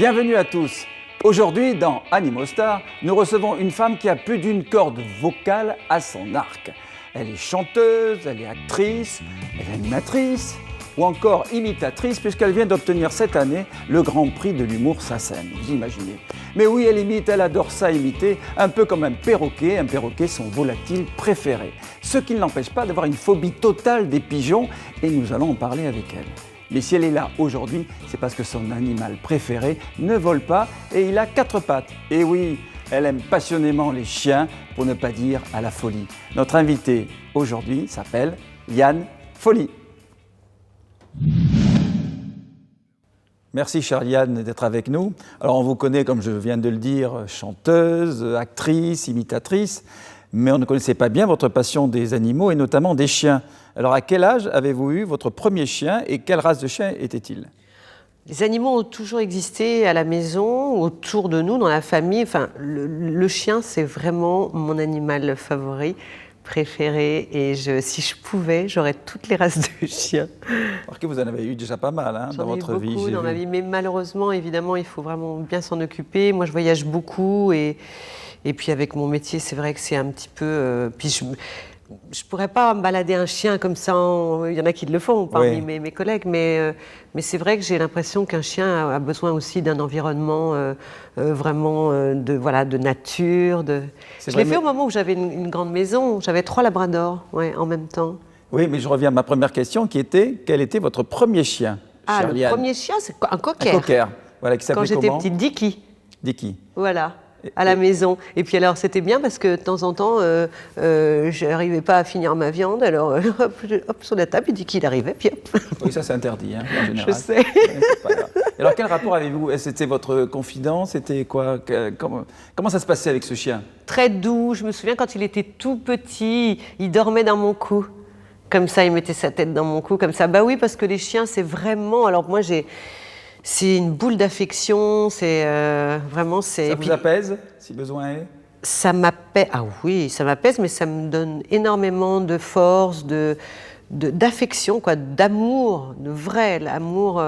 Bienvenue à tous. Aujourd'hui, dans Animostar, nous recevons une femme qui a plus d'une corde vocale à son arc. Elle est chanteuse, elle est actrice, elle est animatrice ou encore imitatrice puisqu'elle vient d'obtenir cette année le Grand Prix de l'humour SACEM, vous imaginez. Mais oui, elle imite, elle adore ça imiter, un peu comme un perroquet son volatile préféré. Ce qui ne l'empêche pas d'avoir une phobie totale des pigeons et nous allons en parler avec elle. Mais si elle est là aujourd'hui, c'est parce que son animal préféré ne vole pas et il a 4 pattes. Et oui, elle aime passionnément les chiens, pour ne pas dire à la folie. Notre invitée aujourd'hui s'appelle Liane Folly. Merci chère Liane d'être avec nous. Alors on vous connaît, comme je viens de le dire, chanteuse, actrice, imitatrice, mais on ne connaissait pas bien votre passion des animaux et notamment des chiens. Alors à quel âge avez-vous eu votre premier chien et quelle race de chien était-il ? Les animaux ont toujours existé à la maison, autour de nous, dans la famille. Enfin, le chien, c'est vraiment mon animal favori, préféré. Et si je pouvais, j'aurais toutes les races de chiens. Alors que vous en avez eu déjà pas mal dans votre vie. J'en ai eu beaucoup dans ma vie, mais malheureusement, évidemment, il faut vraiment bien s'en occuper. Moi, je voyage beaucoup et puis avec mon métier, c'est vrai que c'est un petit peu... Je ne pourrais pas me balader un chien comme ça, il y en a qui le font parmi mes collègues, mais c'est vrai que j'ai l'impression qu'un chien a besoin aussi d'un environnement vraiment de nature. Je l'ai fait au moment où j'avais une grande maison, j'avais 3 labradors en même temps. Oui, mais je reviens à ma première question qui était, quel était votre premier chien, chère Liane ? Le premier chien, c'est un cocker. Un cocker, voilà, qui s'appelait comment ? Quand j'étais petite, Dicky. Dicky. Voilà. À la maison. Et puis alors, c'était bien parce que de temps en temps, je n'arrivais pas à finir ma viande. Alors, hop, sur la table, il dit qu'il arrivait, puis hop. Oui, ça c'est interdit, en général. Je sais. C'est pas grave. Et alors, quel rapport avez-vous ? C'était votre confident ? C'était quoi ? Comment ça se passait avec ce chien ? Très doux. Je me souviens quand il était tout petit, il dormait dans mon cou. Comme ça, il mettait sa tête dans mon cou, comme ça. Bah oui, parce que les chiens, c'est vraiment... Alors moi, c'est une boule d'affection, c'est vraiment... Ça vous apaise, si besoin est ? Ça m'apaise, ah oui, ça m'apaise, mais ça me donne énormément de force, d'affection, d'amour, de vrai, l'amour.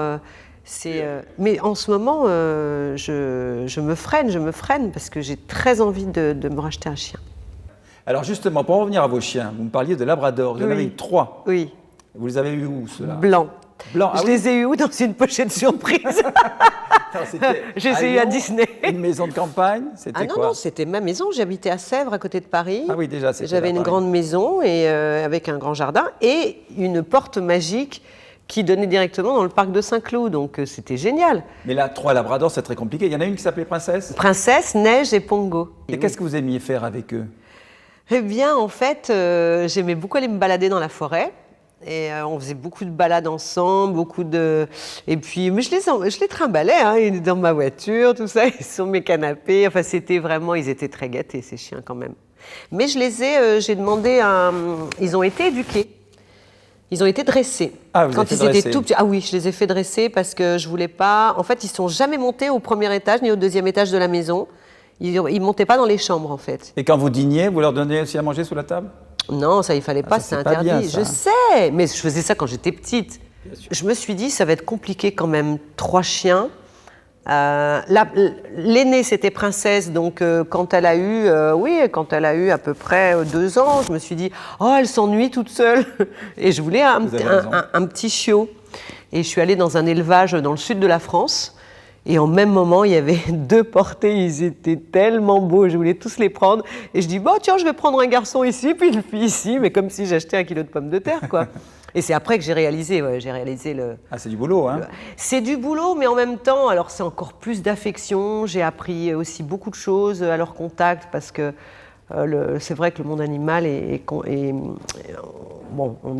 Mais en ce moment, je me freine, parce que j'ai très envie de me racheter un chien. Alors justement, pour revenir à vos chiens, vous me parliez de labrador, vous en avez eu 3. Oui. Vous les avez eu où, ceux-là ? Blanc. Je les ai eus dans une pochette surprise. Je les ai eus à Disney. Une maison de campagne, c'était quoi ? Non, c'était ma maison. J'habitais à Sèvres, à côté de Paris. Ah oui, déjà, c'était J'avais une grande maison et, avec un grand jardin et une porte magique qui donnait directement dans le parc de Saint-Cloud. Donc, c'était génial. Mais là, 3 labradors, c'est très compliqué. Il y en a une qui s'appelait Princesse ? Princesse, Neige et Pongo. Et qu'est-ce que vous aimiez faire avec eux ? Eh bien, en fait, j'aimais beaucoup aller me balader dans la forêt. Et on faisait beaucoup de balades ensemble, et puis mais je les trimballais dans ma voiture, tout ça, sur mes canapés. Enfin, c'était vraiment, ils étaient très gâtés ces chiens quand même. Mais j'ai demandé ils ont été éduqués, ils ont été dressés. Ah, vous quand avez ils fait étaient dresser. tout petits. Ah oui, je les ai fait dresser parce que je voulais pas. En fait, ils sont jamais montés au premier étage ni au deuxième étage de la maison. Ils montaient pas dans les chambres en fait. Et quand vous dîniez, vous leur donniez aussi à manger sous la table ? Non, ça, il fallait pas, c'est interdit. Bien, ça. Je sais, mais je faisais ça quand j'étais petite. Je me suis dit, ça va être compliqué quand même, 3 chiens. L'aînée, c'était Princesse, donc quand elle a eu à peu près 2 ans, je me suis dit, oh, elle s'ennuie toute seule. Et je voulais un petit chiot. Et je suis allée dans un élevage dans le sud de la France. Et en même moment, il y avait 2 portés, ils étaient tellement beaux, je voulais tous les prendre. Et je dis, tiens, je vais prendre un garçon ici, puis une fille ici, mais comme si j'achetais 1 kilo de pommes de terre, quoi. Et c'est après que j'ai réalisé le... Ah, c'est du boulot, hein ? C'est du boulot, mais en même temps, alors c'est encore plus d'affection. J'ai appris aussi beaucoup de choses à leur contact, parce que c'est vrai que le monde animal on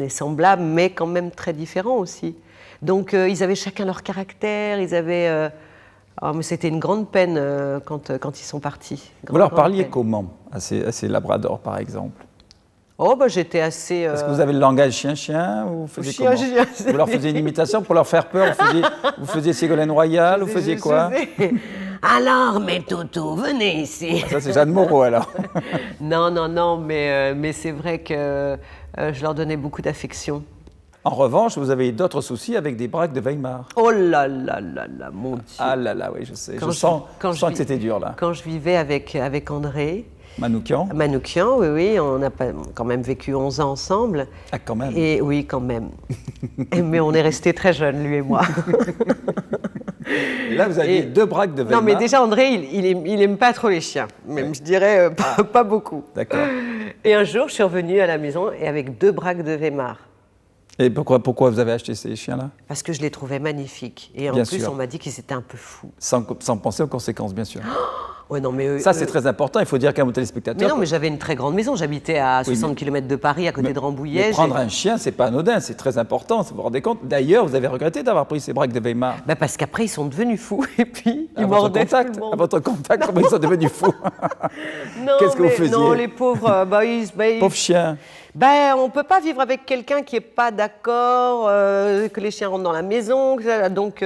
est semblables, mais quand même très différents aussi. Donc, ils avaient chacun leur caractère, mais c'était une grande peine quand ils sont partis. Vous leur parliez comment à ces labradors, par exemple ? J'étais assez... Est-ce que vous avez le langage chien-chien ou vous faisiez chien, comment ? Vous leur faisiez une imitation pour leur faire peur ? Vous faisiez Ségolène Royal ? Vous faisiez quoi ? Alors, mes toutous, venez ici. Ça, c'est Jeanne Moreau, alors. Non, mais c'est vrai que je leur donnais beaucoup d'affection. En revanche, vous avez eu d'autres soucis avec des braques de Weimar. Oh là là là là, mon Dieu. Ah là là, oui, je sais. Quand Je sens que c'était dur, là. Quand je vivais avec André Manoukian. Manoukian, oui, oui, on a quand même vécu 11 ans ensemble. Ah, quand même. Et oui, quand même. Mais on est restés très jeunes, lui et moi. Et là, vous aviez 2 braques de Weimar. Non, mais déjà, André, il aime pas trop les chiens. Même, je dirais, pas beaucoup. D'accord. Et un jour, je suis revenue à la maison et avec 2 braques de Weimar. Et pourquoi vous avez acheté ces chiens-là? Parce que je les trouvais magnifiques. Et en Bien plus, sûr. on m'a dit qu'ils étaient un peu fous. Sans penser aux conséquences, bien sûr. Ouais, non, mais Ça, c'est très important. Il faut dire qu'à nos téléspectateurs. Mais non, mais j'avais une très grande maison. J'habitais à 60 km de Paris, à côté de Rambouillet. Mais prendre un chien, c'est pas anodin, c'est très important. Vous vous rendez compte? D'ailleurs, vous avez regretté d'avoir pris ces braques de Weimar. Bah parce qu'après, ils sont devenus fous. Et puis, À ils votre mordaient contact, tout le monde. à votre contact, comment ils sont devenus fous? Non, Qu'est-ce que vous faisiez? Non, les pauvres, Pauvres chiens. on ne peut pas vivre avec quelqu'un qui n'est pas d'accord, que les chiens rentrent dans la maison. Donc,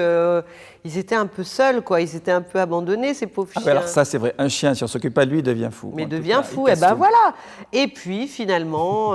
ils étaient un peu seuls, quoi. Ils étaient un peu abandonnés, ces pauvres chiens. Alors ça, c'est vrai. Un chien, si on ne s'occupe pas de lui, il devient fou. Mais En tout devient cas, fou, il et casse ben tout. voilà. Et puis, finalement,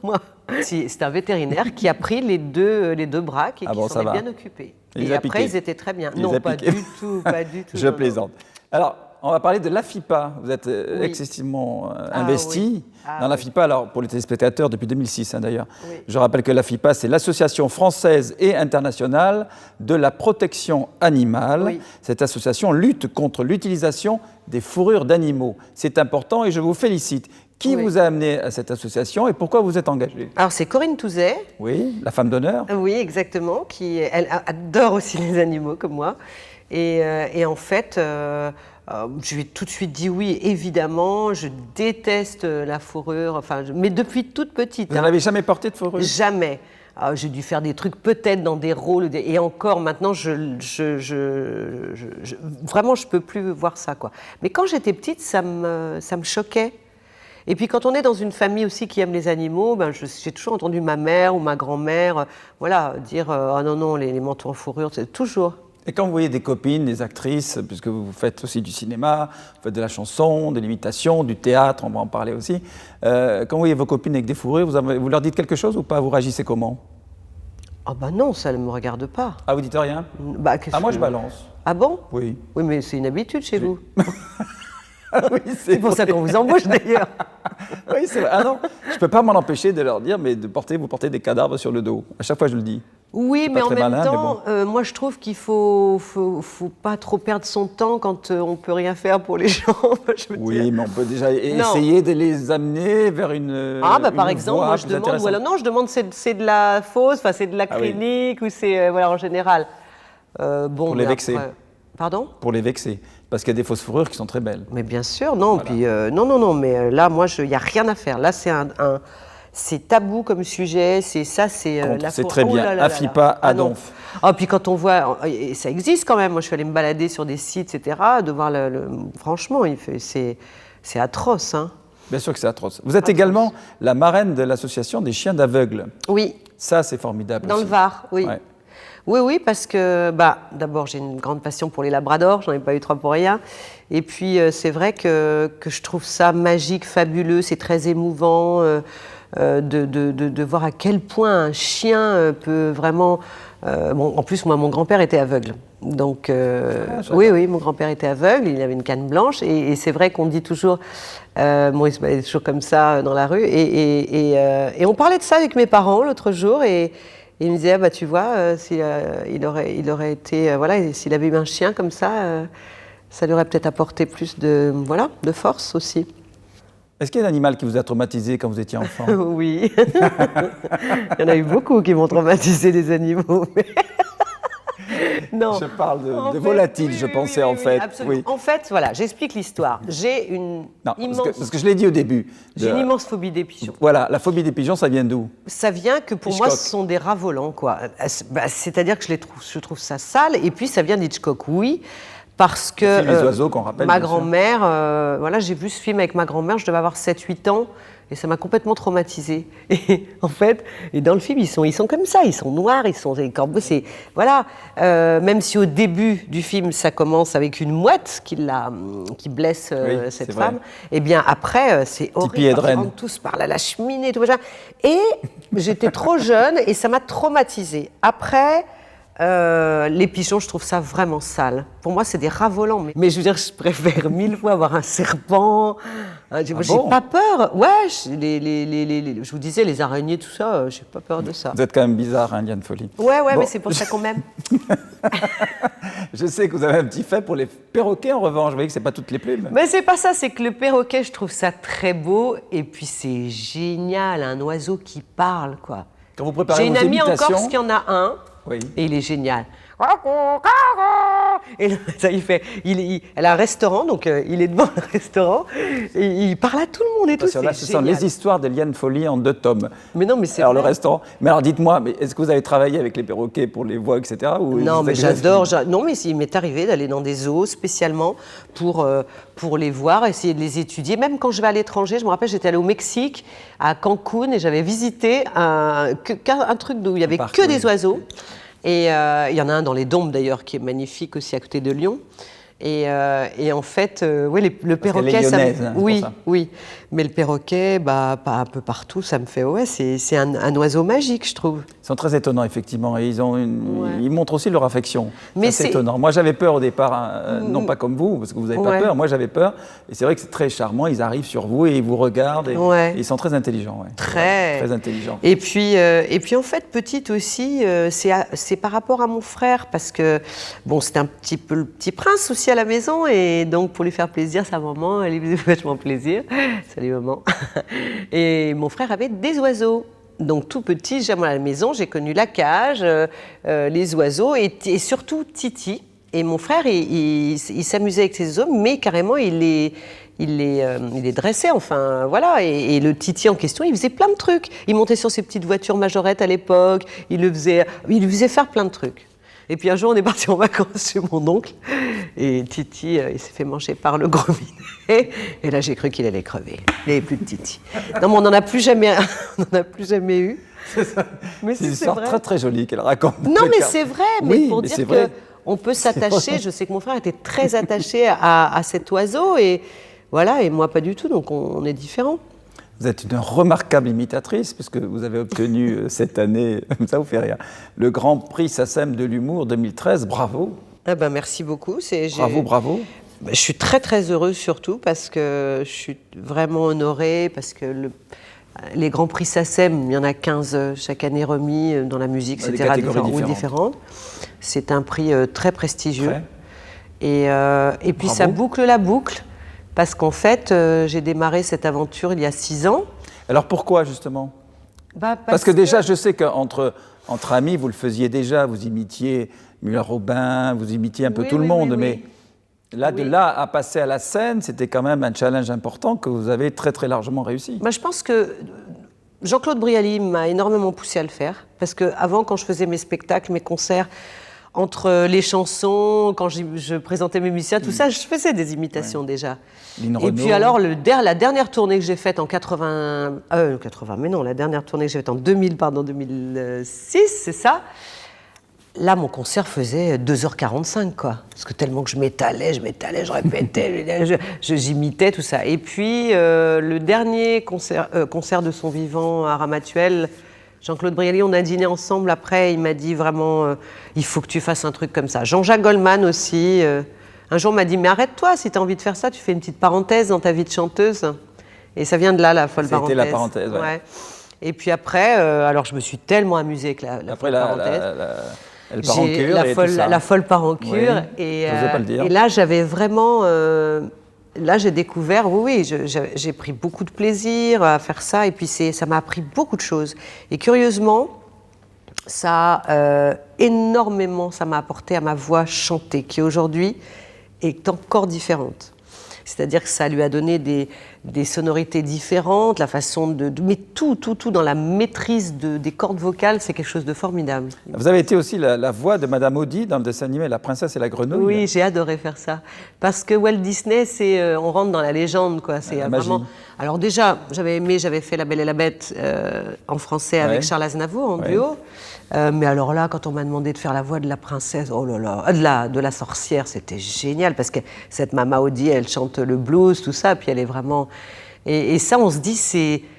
moi, c'est un vétérinaire qui a pris les deux braques et Ah qui bon, s'en ça est va. bien occupé. Il les Et a après, piqués. ils étaient très bien. Il les Non, a pas piqués. du tout, pas du tout. Je non, non. plaisante. Alors, on va parler de l'AFIPA. Vous êtes Oui. excessivement Ah investi oui. Ah dans oui. l'AFIPA, alors pour les téléspectateurs depuis 2006 d'ailleurs. Oui. Je rappelle que l'AFIPA, c'est l'Association française et internationale de la protection animale. Oui. Cette association lutte contre l'utilisation des fourrures d'animaux. C'est important et je vous félicite. Qui Oui. vous a amené à cette association et pourquoi vous êtes engagé? Alors, c'est Corinne Touzet. Oui, la femme d'honneur. Oui, exactement. Elle adore aussi les animaux, comme moi. Et en fait, je lui ai tout de suite dit oui, évidemment. Je déteste la fourrure, mais depuis toute petite. Vous n'en avez jamais porté de fourrure? Jamais. J'ai dû faire des trucs peut-être dans des rôles, et encore maintenant, vraiment, je peux plus voir ça, quoi. Mais quand j'étais petite, ça me choquait. Et puis quand on est dans une famille aussi qui aime les animaux, j'ai toujours entendu ma mère ou ma grand-mère dire ah non, non, les manteaux en fourrure, c'est toujours. Et quand vous voyez des copines, des actrices, puisque vous faites aussi du cinéma, vous faites de la chanson, de l'imitation, du théâtre, on va en parler aussi, quand vous voyez vos copines avec des fourrures, vous leur dites quelque chose ou pas? Vous réagissez comment? Ah non, ça ne me regarde pas. Ah, vous dites rien? Qu'est-ce Moi que- je balance. Ah bon? Oui. Oui, mais c'est une habitude chez vous. Oui, C'est pour ça qu'on vous embauche d'ailleurs. Oui, c'est vrai. Ah non, je ne peux pas m'en empêcher de leur dire, mais vous portez des cadavres sur le dos. À chaque fois, je le dis. Oui, mais pas en très même malin, temps, moi je trouve qu'il faut pas trop perdre son temps quand on peut rien faire pour les gens. Je veux Oui, dire. mais on peut déjà essayer de les amener vers une. Par une exemple, voie moi je plus demande, intéressante. je demande c'est de la fausse, c'est de Ah oui. l'acrylique ou c'est en général. Pour les mais vexer. après- Pardon? Pour les vexer. Parce qu'il y a des fausses fourrures qui sont très belles. Mais bien sûr, non. Voilà. Puis non, mais là, moi, il n'y a rien à faire. Là, c'est tabou comme sujet. C'est la C'est faute. très Oh bien. là là là AFIPA, là. Ah non. Adonf. Puis quand on voit, et ça existe quand même. Moi, je suis allée me balader sur des sites, etc. De voir franchement, c'est atroce, hein. Bien sûr que c'est atroce. Vous êtes également la marraine de l'association des chiens d'aveugles. Oui, Ça, c'est formidable. dans aussi. le Var, oui. Ouais. Oui, parce que d'abord j'ai une grande passion pour les labradors, j'en ai pas eu 3 pour rien. Et puis c'est vrai que je trouve ça magique, fabuleux, c'est très émouvant de voir à quel point un chien peut vraiment. En plus, moi, mon grand-père était aveugle. Donc, oui, mon grand-père était aveugle, il avait une canne blanche. Et c'est vrai qu'on dit toujours, il se baladait toujours comme ça dans la rue. Et on parlait de ça avec mes parents l'autre jour. Et il me disait, tu vois, il aurait été, s'il avait eu un chien comme ça lui aurait peut-être apporté plus de force aussi. Est-ce qu'il y a un animal qui vous a traumatisé quand vous étiez enfant? Oui. Il y en a eu beaucoup qui m'ont traumatisé, des animaux. Non. Je parle En de fait, volatiles, oui, je oui, pensais oui, en oui, fait. absolument. Oui. En fait, j'explique l'histoire. J'ai une Non, immense... parce que je l'ai dit au début. J'ai une immense phobie des pigeons. Voilà, la phobie des pigeons, ça vient d'où? Ça vient que pour moi, Hitchcock. ce sont des rats volants, quoi. C'est-à-dire que je trouve ça sale. Et puis, ça vient d'Hitchcock, oui. Parce que Le film Les oiseaux qu'on rappelle, ma bien sûr. grand-mère, j'ai vu ce film avec ma grand-mère, je devais avoir 7-8 ans. Et ça m'a complètement traumatisée. Et en fait, et dans le film, ils sont comme ça, ils sont noirs, ils sont des corbeaux. Voilà. Même si au début du film, ça commence avec une mouette qui blesse cette femme, et bien après, c'est horrible. Ils rentrent tous par la cheminée, tout ça. Et j'étais trop jeune et ça m'a traumatisée. Après, les pigeons, je trouve ça vraiment sale. Pour moi, c'est des rats volants. Mais je veux dire, je préfère 1000 fois avoir un serpent. J'ai pas peur. Ouais, je vous disais, les araignées, tout ça, j'ai pas peur de ça. Vous êtes quand même bizarre, hein, Liane Folly. Ouais, bon. Mais c'est pour ça qu'on m'aime. Je sais que vous avez un petit fait pour les perroquets, en revanche. Vous voyez que c'est pas toutes les plumes. Mais c'est pas ça, c'est que le perroquet, je trouve ça très beau. Et puis, c'est génial, un oiseau qui parle, quoi. Quand vous préparez vos imitations... J'ai une amie en Corse qui en a un. Oui. Et il est génial. Et là, ça, elle a un restaurant, donc il est devant le restaurant, et il parle à tout le monde et tout. Là, ce sont les histoires de Liane Folly en 2 tomes. Mais non, mais c'est alors vrai. Le restaurant. Mais alors dites-moi, est-ce que vous avez travaillé avec les perroquets pour les voix, etc. ou non, mais j'adore. Non, mais il m'est arrivé d'aller dans des zoos spécialement pour les voir, essayer de les étudier. Même quand je vais à l'étranger, je me rappelle, j'étais allée au Mexique, à Cancun, et j'avais visité un truc où il n'y avait que des oiseaux. Et il y en a un dans les Dombes d'ailleurs qui est magnifique aussi à côté de Lyon. Et en fait, le perroquet, oui. Mais le perroquet, pas un peu partout, ça me fait c'est un oiseau magique, je trouve. Ils sont très étonnants effectivement, et ils montrent aussi leur affection. Mais c'est étonnant. Moi, j'avais peur au départ, non pas comme vous, parce que vous n'avez pas peur. Moi, j'avais peur. Et c'est vrai que c'est très charmant. Ils arrivent sur vous et ils vous regardent. Et ils sont très intelligents. Ouais. Très intelligents. Et puis en fait, petite aussi, c'est par rapport à mon frère, parce que bon, c'était un petit peu le petit prince aussi à la maison, et donc pour lui faire plaisir, sa maman, elle lui faisait vachement plaisir. Salut maman. Et mon frère avait des oiseaux. Donc tout petit, à la maison, j'ai connu la cage, les oiseaux et surtout Titi. Et mon frère, il s'amusait avec ses oiseaux, mais carrément il les dressait, enfin voilà. Et le Titi en question, il faisait plein de trucs. Il montait sur ses petites voitures majorettes à l'époque. Il lui faisait faire plein de trucs. Et puis un jour, on est parti en vacances chez mon oncle, et Titi, il s'est fait manger par le gros minet. Et là, j'ai cru qu'il allait crever. Il n'y avait plus de Titi. Non, mais on n'en a plus jamais eu. C'est ça. Mais c'est une histoire très très jolie qu'elle raconte. Non, mais c'est vrai. Mais pour dire qu'on peut s'attacher. Je sais que mon frère était très attaché à cet oiseau, et voilà, et moi pas du tout. Donc on est différents. Vous êtes une remarquable imitatrice, puisque vous avez obtenu cette année, ça vous fait rire, le Grand Prix SACEM de l'humour 2013. Bravo. Merci beaucoup. Bravo. Je suis très très heureuse surtout parce que je suis vraiment honorée, parce que les Grands Prix SACEM, il y en a 15 chaque année remis dans la musique, etc. différentes. C'est un prix très prestigieux. Et puis ça boucle la boucle. Parce qu'en fait, j'ai démarré cette aventure il y a 6 ans. Alors pourquoi, justement ? Parce que déjà, je sais qu'entre amis, vous le faisiez déjà, vous imitiez Müller-Robin, vous imitiez un peu tout le monde, mais de là à passer à la scène, c'était quand même un challenge important que vous avez très très largement réussi. Je pense que Jean-Claude Brialy m'a énormément poussé à le faire, parce qu'avant, quand je faisais mes spectacles, mes concerts, entre les chansons, quand je présentais mes musiciens, tout ça, je faisais des imitations déjà. Et puis alors, la dernière tournée que j'ai faite en la dernière tournée que j'ai faite en 2006, c'est ça. Là, mon concert faisait 2h45, quoi. Parce que tellement que je m'étalais, je répétais, j'imitais, tout ça. Et puis, le dernier concert de son vivant à Ramatuelle, Jean-Claude Brialy, on a dîné ensemble après, il m'a dit vraiment, il faut que tu fasses un truc comme ça. Jean-Jacques Goldman aussi, un jour m'a dit, mais arrête-toi, si tu as envie de faire ça, tu fais une petite parenthèse dans ta vie de chanteuse. Et ça vient de là, la folle parenthèse. C'était la parenthèse, ouais. Et puis après, alors je me suis tellement amusée avec la folle parenthèse. Elle part en cure la folle part en cure. Et là, j'avais vraiment... Là, j'ai découvert, j'ai pris beaucoup de plaisir à faire ça, et puis ça m'a appris beaucoup de choses. Et curieusement, ça m'a apporté à ma voix chantée, qui aujourd'hui est encore différente. C'est-à-dire que ça lui a donné des sonorités différentes, la façon mais tout dans la maîtrise des cordes vocales, c'est quelque chose de formidable. Vous avez été aussi la voix de Madame Audi dans le dessin animé La Princesse et la Grenouille. Oui, j'ai adoré faire ça. Parce que Walt Disney, on rentre dans la légende, quoi. C'est vraiment. Alors déjà, j'avais fait La Belle et la Bête en français avec Charles Aznavour en duo. Mais alors là, quand on m'a demandé de faire la voix de la princesse, oh là là, de la sorcière, c'était génial parce que cette Mama Audi, elle chante le blues, tout ça, puis elle est vraiment. Et ça, on se dit,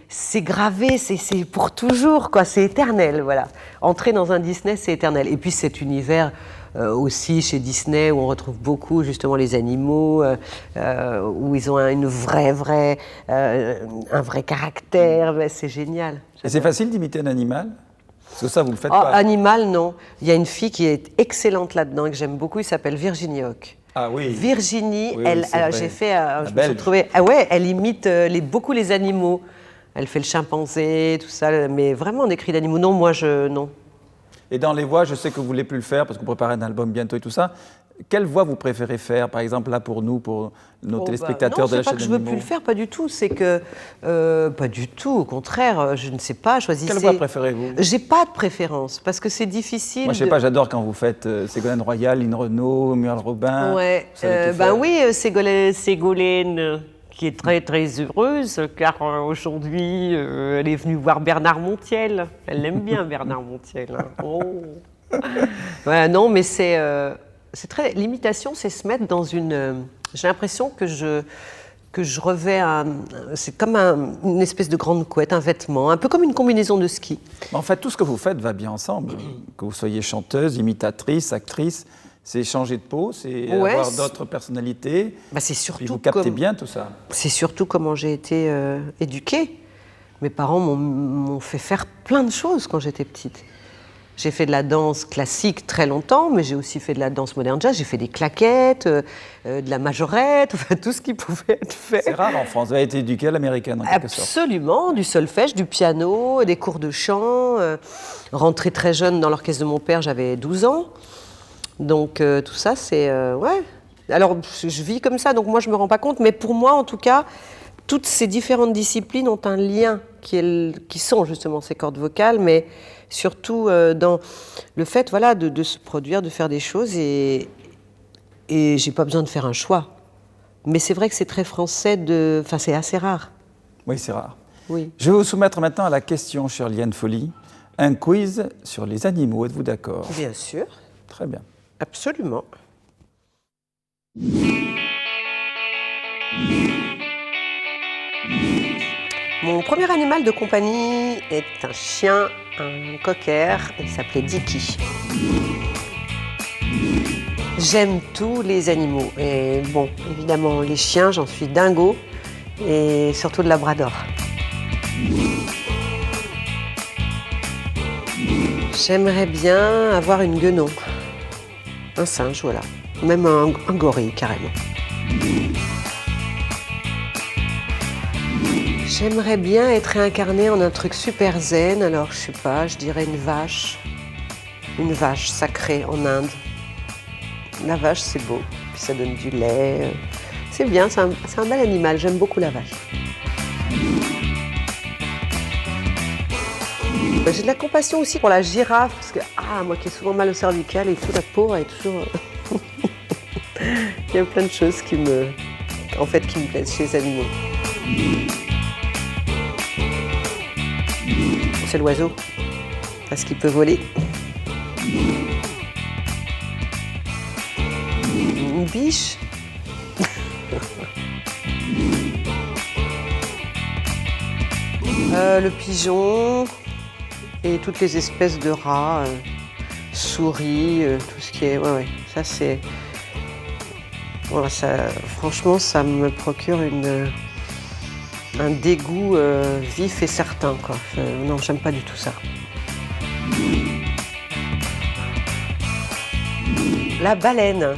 c'est gravé, c'est pour toujours, quoi. C'est éternel, voilà. Entrer dans un Disney, c'est éternel. Et puis cet univers aussi chez Disney où on retrouve beaucoup justement les animaux, où ils ont un vrai caractère. C'est génial. Et c'est facile d'imiter un animal? Parce que ça, vous le faites pas. Animal, non. Il y a une fille qui est excellente là-dedans et que j'aime beaucoup, il s'appelle Virginie Hoc. Ah oui. Virginie, oui, j'ai fait, je me suis trouvée, elle imite beaucoup les animaux. Elle fait le chimpanzé, tout ça, mais vraiment des cris d'animaux. Non, non. Et dans les voix, je sais que vous ne voulez plus le faire parce que vous préparez un album bientôt et tout ça. Quelle voix vous préférez faire, par exemple, là pour nous, pour nos téléspectateurs de la chaîne Non, c'est pas que je veux plus le faire, pas du tout. C'est que, pas du tout, au contraire, je ne sais pas, choisissez. Quelle voix préférez-vous? J'ai pas de préférence, parce que c'est difficile. Moi, je sais pas, j'adore quand vous faites Ségolène Royal, Lynn Renaud, Muriel Robin. Ouais, oui, Ségolène, qui est très très heureuse, car aujourd'hui, elle est venue voir Bernard Montiel. Elle l'aime bien, Bernard Montiel. Hein. Oh. Ouais, non, mais c'est très. L'imitation, c'est se mettre dans une. J'ai l'impression que je revais c'est comme une espèce de grande couette, un vêtement, un peu comme une combinaison de ski. En fait, tout ce que vous faites va bien ensemble. Que vous soyez chanteuse, imitatrice, actrice, c'est changer de peau, c'est avoir d'autres personnalités. C'est surtout. Puis vous captez bien tout ça. C'est surtout comment j'ai été éduquée. Mes parents m'ont fait faire plein de choses quand j'étais petite. J'ai fait de la danse classique très longtemps, mais j'ai aussi fait de la danse moderne jazz. J'ai fait des claquettes, de la majorette, enfin tout ce qui pouvait être fait. C'est rare en France. Vous avez été éduquée à l'américaine en quelque sorte. Absolument, du solfège, du piano, des cours de chant. Rentrée très jeune dans l'orchestre de mon père, j'avais 12 ans. Donc tout ça, c'est... ouais. Alors je vis comme ça, donc moi je ne me rends pas compte. Mais pour moi, en tout cas, toutes ces différentes disciplines ont un lien qui sont justement ces cordes vocales, mais surtout dans le fait de se produire, de faire des choses, et j'ai pas besoin de faire un choix. Mais c'est vrai que c'est très français, c'est assez rare. Oui, c'est rare. Oui. Je vais vous soumettre maintenant à la question, chère Liane Folly, un quiz sur les animaux. Êtes-vous d'accord? Bien sûr. Très bien. Absolument. Mon premier animal de compagnie est un chien, un cocker, il s'appelait Dicky. J'aime tous les animaux, et bon, évidemment les chiens, j'en suis dingo, et surtout le labrador. J'aimerais bien avoir une guenon, un singe, voilà, même un gorille carrément. J'aimerais bien être réincarnée en un truc super zen, alors je sais pas, je dirais une vache sacrée en Inde. La vache c'est beau, puis ça donne du lait, c'est bien, c'est un bel animal, j'aime beaucoup la vache. J'ai de la compassion aussi pour la girafe, parce que, moi qui ai souvent mal au cervical et tout, la peau est toujours... Il y a plein de choses qui me plaisent chez les animaux. C'est l'oiseau, parce qu'il peut voler. Une biche. Le pigeon et toutes les espèces de rats, souris, tout ce qui est... Ouais, ça c'est... Voilà, franchement, ça me procure un dégoût vif et certain, quoi. Non, j'aime pas du tout ça. La baleine,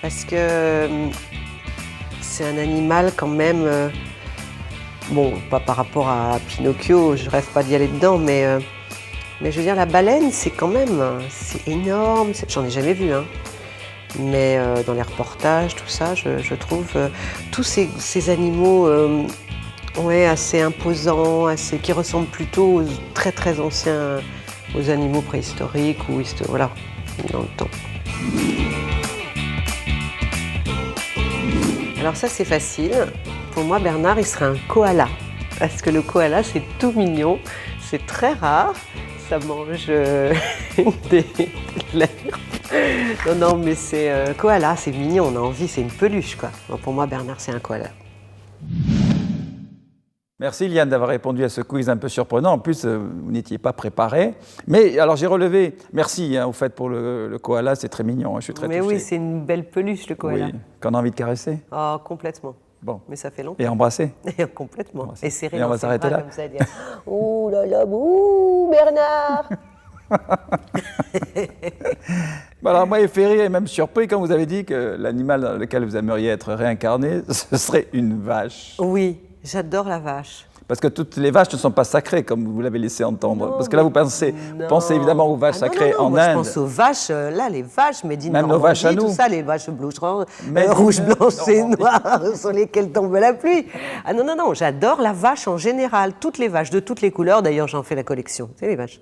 parce que c'est un animal quand même... bon, pas par rapport à Pinocchio, je rêve pas d'y aller dedans, mais je veux dire, la baleine, c'est quand même... c'est énorme, j'en ai jamais vu, hein. Mais dans les reportages, tout ça, je trouve tous ces animaux assez imposants, qui ressemblent plutôt aux très très anciens, aux animaux préhistoriques ou voilà, dans le temps. Alors ça c'est facile. Pour moi, Bernard, il serait un koala. Parce que le koala, c'est tout mignon, c'est très rare, ça mange de l'herbe. Non, mais c'est koala, c'est mignon, on a envie, c'est une peluche, quoi. Donc pour moi, Bernard, c'est un koala. Merci Liane d'avoir répondu à ce quiz un peu surprenant. En plus, vous n'étiez pas préparé. Mais alors j'ai relevé, merci au fait pour le koala, c'est très mignon, je suis très touché. Mais oui, c'est une belle peluche le koala. Oui, qu'on a envie de caresser. Oh, complètement. Bon. Mais ça fait longtemps. Et embrasser. Complètement. Embrasser. Et serrer et on va s'arrêter là. comme ça, dire « Ouh là là, ouh, Bernard !» Bon, alors moi, Ferry est même surpris quand vous avez dit que l'animal dans lequel vous aimeriez être réincarné, ce serait une vache. Oui, j'adore la vache. Parce que toutes les vaches ne sont pas sacrées, comme vous l'avez laissé entendre. Non, parce que là, vous pensez évidemment aux vaches sacrées non, en moi, Inde. Je pense aux vaches, là, les vaches, mais même nos vaches à nous. Tout ça, les vaches Mais rouges, blanches et noires, sur lesquelles tombe la pluie. Ah non, j'adore la vache en général. Toutes les vaches, de toutes les couleurs. D'ailleurs, j'en fais la collection. C'est les vaches.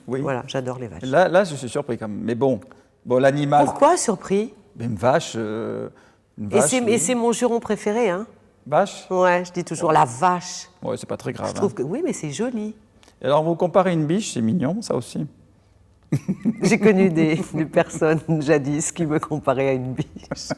Oui. Voilà, j'adore les vaches. Là, je suis surpris quand même. Mais bon l'animal... Pourquoi surpris? Une vache... Et c'est mon juron préféré, hein. Vache? Ouais, je dis toujours la vache. Ouais, c'est pas très grave. Je trouve que oui, mais c'est joli. Et alors, vous comparez une biche, c'est mignon, ça aussi. J'ai connu des personnes jadis qui me comparaient à une biche.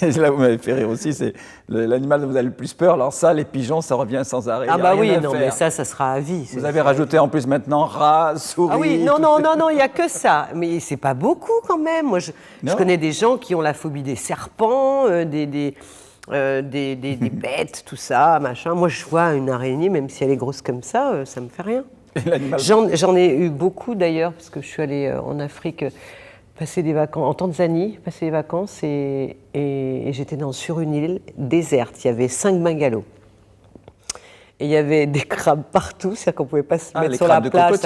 Et là, vous m'avez fait rire aussi, c'est l'animal dont vous avez le plus peur. Alors ça, les pigeons, ça revient sans arrêt. Ah bah oui, non, mais ça sera à vie. Vous avez rajouté en plus maintenant rat, souris... Ah oui, non, il n'y a que ça. Mais c'est pas beaucoup quand même. Moi, je connais des gens qui ont la phobie des serpents, des bêtes, tout ça, machin. Moi, je vois une araignée, même si elle est grosse comme ça me fait rien. J'en ai eu beaucoup d'ailleurs, parce que je suis allée en Afrique passer des vacances, en Tanzanie, passer des vacances, et j'étais sur une île déserte. Il y avait 5 bungalows. Et il y avait des crabes partout, c'est-à-dire qu'on ne pouvait pas se mettre sur la plage,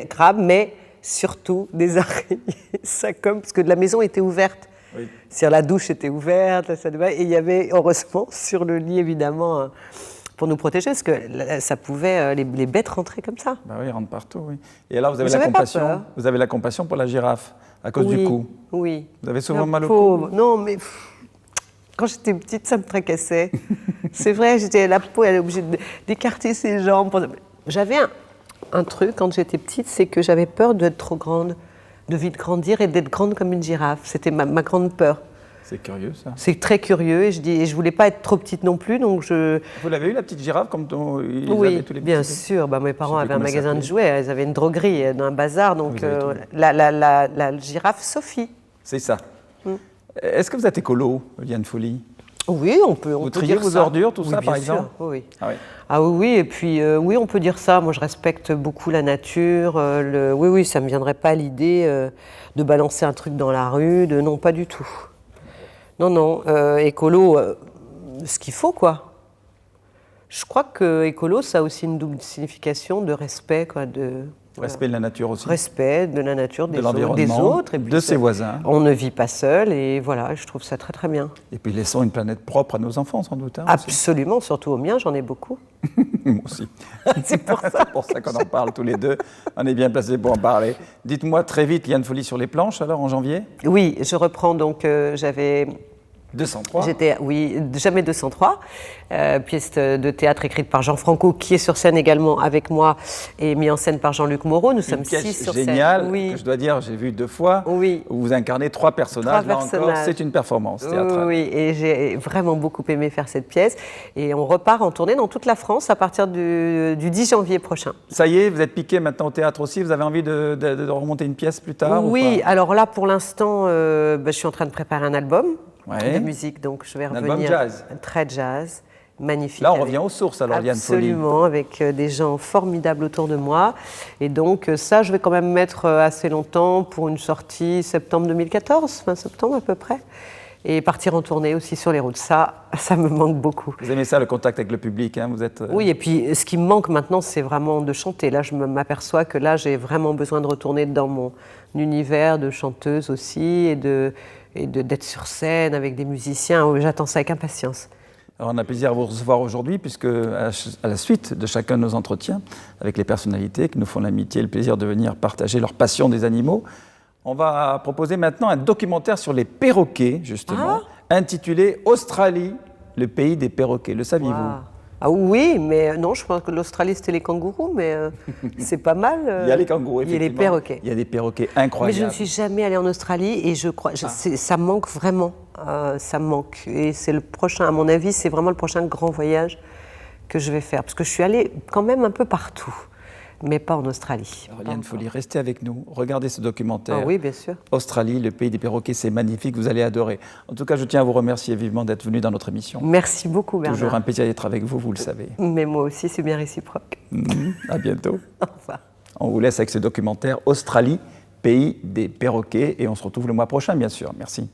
crabes, mais surtout des araignées, ça comme, parce que la maison était ouverte. Oui. C'est-à-dire la douche était ouverte, et il y avait heureusement sur le lit évidemment, pour nous protéger, parce que ça pouvait, les bêtes rentraient comme ça. Bah oui, ils rentrent partout, oui. Et alors vous avez la compassion. Vous avez la compassion pour la girafe à cause du cou. Oui. Vous avez souvent mal au cou. Non, mais quand j'étais petite, ça me tracassait. C'est vrai, la peau, elle est obligée d'écarter ses jambes. J'avais un truc quand j'étais petite, c'est que j'avais peur d'être trop grande, de vite grandir et d'être grande comme une girafe. C'était ma grande peur. C'est curieux, ça. C'est très curieux, et je voulais pas être trop petite non plus, donc je... Vous l'avez eu, la petite girafe, comme ils oui, avaient tous les bien sûr. Mes parents avaient un magasin de jouets, ils avaient une droguerie dans un bazar, donc la girafe Sophie. C'est ça. Est-ce que vous êtes écolo, Liane Folly? Oui, on peut vous dire triez vos ordures, tout ça, par sûr. exemple? Oui. Ah oui, et puis oui, on peut dire ça. Moi, je respecte beaucoup la nature. Oui, ça me viendrait pas à l'idée de balancer un truc dans la rue. Non, pas du tout. Non, écolo, ce qu'il faut, quoi. Je crois que écolo, ça a aussi une double signification de respect, quoi, respect de la nature aussi. Respect de la nature, des autres. Et puis de ses voisins. On ne vit pas seul, et voilà, je trouve ça très très bien. Et puis laissons une planète propre à nos enfants, sans doute. Absolument, surtout aux miens, j'en ai beaucoup. Moi aussi. C'est pour ça. C'est pour ça qu'on en parle tous les deux. On est bien placés pour en parler. Dites-moi très vite, Liane Folly sur les planches, alors, en janvier? Oui, je reprends donc, j'avais... 203. Oui, Jamais 203, pièce de théâtre écrite par Jean Franco, qui est sur scène également avec moi et mis en scène par Jean-Luc Moreau. Nous sommes 6 sur scène. Génial, que je dois dire, j'ai vu 2 fois, où vous incarnez 3 personnages. Là encore, c'est une performance théâtrale. Oui, et j'ai vraiment beaucoup aimé faire cette pièce. Et on repart en tournée dans toute la France à partir du 10 janvier prochain. Ça y est, vous êtes piqué maintenant au théâtre aussi. Vous avez envie de remonter une pièce plus tard? Oui, alors là, pour l'instant, je suis en train de préparer un album. Ouais. De musique, donc je vais revenir. Un album jazz. Très jazz, magnifique. Là, on revient aux sources, alors, Liane Folly. Absolument, avec des gens formidables autour de moi. Et donc, ça, je vais quand même mettre assez longtemps pour une sortie septembre 2014, fin septembre à peu près. et partir en tournée aussi sur les routes. Ça me manque beaucoup. Vous aimez ça, le contact avec le public, hein, vous êtes... Oui, et puis ce qui me manque maintenant, c'est vraiment de chanter. Là, je m'aperçois que là, j'ai vraiment besoin de retourner dans mon univers de chanteuse aussi et d'être sur scène avec des musiciens. J'attends ça avec impatience. Alors, on a plaisir à vous recevoir aujourd'hui, puisque à la suite de chacun de nos entretiens avec les personnalités qui nous font l'amitié et le plaisir de venir partager leur passion des animaux, on va proposer maintenant un documentaire sur les perroquets, justement, intitulé « Australie, le pays des perroquets ». Le saviez-vous? Ah oui, mais non, je pense que l'Australie, c'était les kangourous, mais c'est pas mal. Il y a les kangourous, effectivement. Il y a les perroquets. Il y a des perroquets incroyables. Mais je ne suis jamais allée en Australie et je crois, ça me manque vraiment. Ça me manque. Et c'est le prochain, à mon avis, c'est vraiment le prochain grand voyage que je vais faire. Parce que je suis allée quand même un peu partout, mais pas en Australie. Liane Folly, restez avec nous, regardez ce documentaire. Ah oui, bien sûr. Australie, le pays des perroquets, c'est magnifique, vous allez adorer. En tout cas, je tiens à vous remercier vivement d'être venu dans notre émission. Merci beaucoup, Bernard. Toujours un plaisir d'être avec vous, vous le savez. Mais moi aussi, c'est bien réciproque. À bientôt. Au revoir. On vous laisse avec ce documentaire Australie, pays des perroquets, et on se retrouve le mois prochain, bien sûr. Merci.